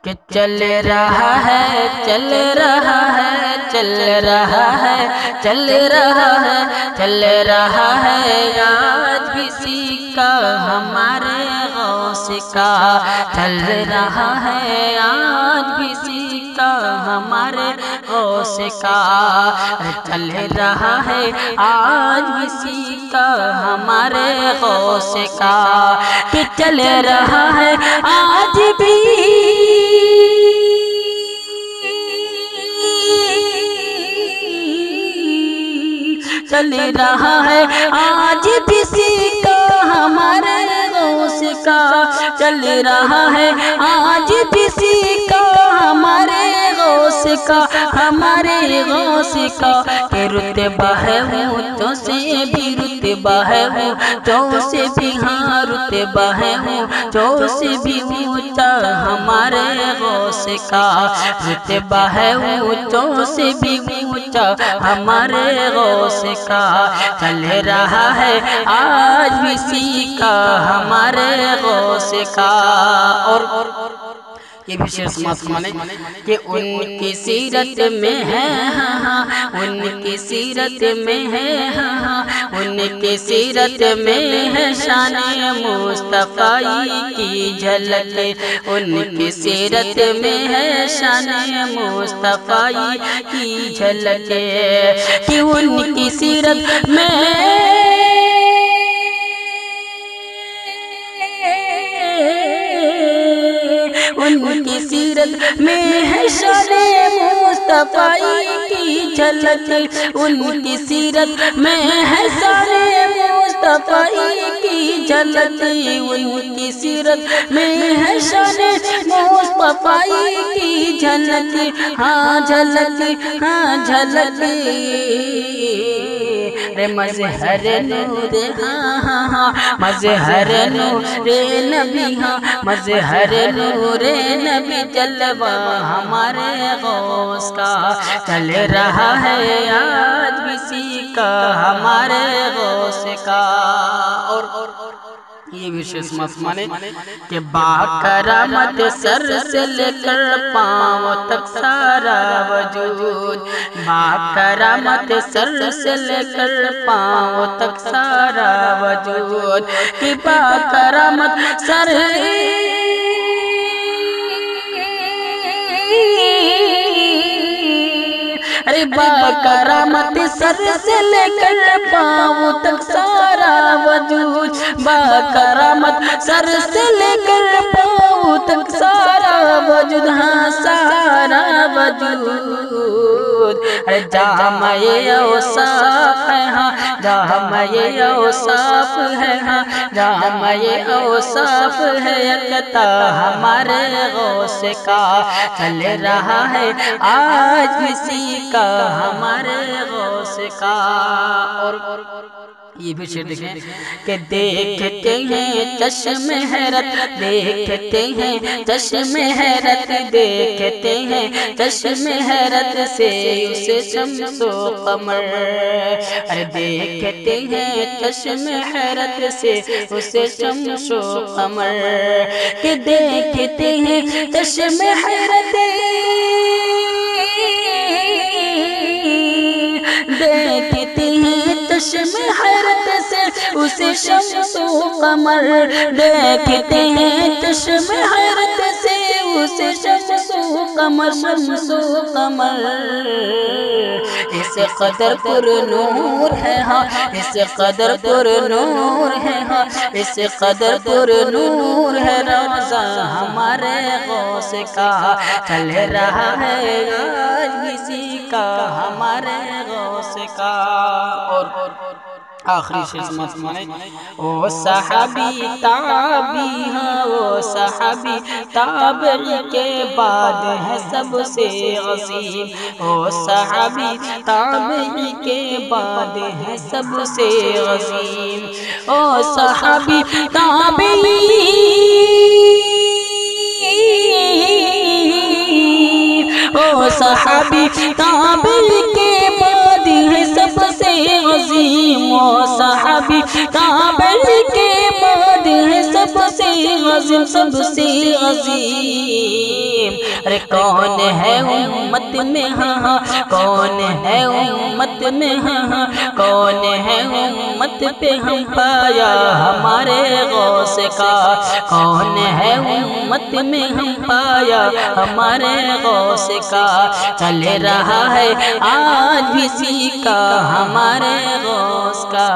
کہ چل رہا ہے چل رہا ہے چل رہا ہے چل رہا ہے چل رہا ہے آج بھی سکہ ہمارے غوث کا چل رہا ہے آج بھی سکہ ہمارے غوث کا چل رہا ہے آج بھی سکہ ہمارے غوث کا کہ چل رہا ہے آج بھی چل رہا ہے آج بھی سکہ ہمارے غوث کا چل رہا ہے آج بھی سکہ ہمارے غوث کا ہمارے غوث کا کہ رتبہ ہے اونچوں سے بھی رتبہ ہے اونچوں سے بھی ہاں رتبہ ہے اونچوں سے بھی اونچا ہمارے غوث کا رتبہ ہے اونچوں سے بھی اونچا ہمارے غوث کا چل رہا ہے آج بھی سکہ ہمارے غوث کا اور یہ بھی شعر سماعت فرمائیں کہ ان کی سیرت میں ہے ان کی سیرت میں ہے ان کی سیرت میں ہے شان مصطفی کی جھلک ان کی سیرت میں ہے شان مصطفی کی جھلک کہ ان کی سیرت میں ان کی سیرت میں ہے شان مصطفی کی جھلک ان کی سیرت میں ہے شان مصطفی کی جھلک ان کی سیرت میں ہے شان مصطفی کی جھلک ہاں جھلک ہاں جھلک مظہر نور ہاں مظہر نور نبی ہاں مظہر نور نبی جلوہ ہمارے غوث کا چل رہا ہے آج بھی سکہ ہمارے غوث کا اور یہ بھی شعر سماعت فرمائیں کہ با کرامت سر سے لے کر پاؤں تک سارا وجود با کرامت سر سے لے کر پاؤں تک سارا وجود کہ با کرامت سر با کرامت سر سے لے کر پاؤں تک سارا وجود با کرامت سر سے لے کر پاؤں تک سارا وجود ہاں سارا وجود جامع اوصاف ہے ہاں جامع اوصاف ہے ہاں جامع اوصاف ہے یکتا ہمارے غوث کا چل رہا ہے آج بھی سکہ ہمارے غوث کا اور یہ بھی شعر دیکھیں کہ دیکھتے ہیں چشم حیرت دیکھتے ہیں چشم حیرت دیکھتے ہیں چشم حیرت سے اسے شمس و قمر ارے دیکھتے ہیں چشم حیرت سے اسے شمس و قمر کہ دیکھتے ہیں چشم حیرت دیکھتے ہیں چشم حیرت سے اسے شمس و قمر دیکھتے ہیں چشم حیرت سے اسے شمس و قمر شمس و قمر اس قدر پر نور ہے ہاں اس قدر پر نور ہے ہاں اس قدر پر نور ہے روضہ ہمارے غوث کا چل رہا ہے آج بھی سکہ ہمارے غوث کا اور آخری شعر سماعت فرمائیں او صحابی تابعی ہاں وہ صحابی تابعی کے بعد ہے سب سے عظیم او صحابی تابعی کے بعد ہے سب سے عظیم او صحابی تابعی او صحابی تابعی کے بعد ہے سب سے عظیم او صحابی تابعی کے بعد ہے سب سے عظیم عظیم سب سے عظیم. ارے کون ہے امت میں ہاں کون ہے امت میں ہاں کون ہے امت پہ ہم پایا ہمارے غوث کا. کون ہے امت میں ہم پایا ہمارے غوث کا. چل رہا ہے آج بھی سیکا ہمارے غوث کا.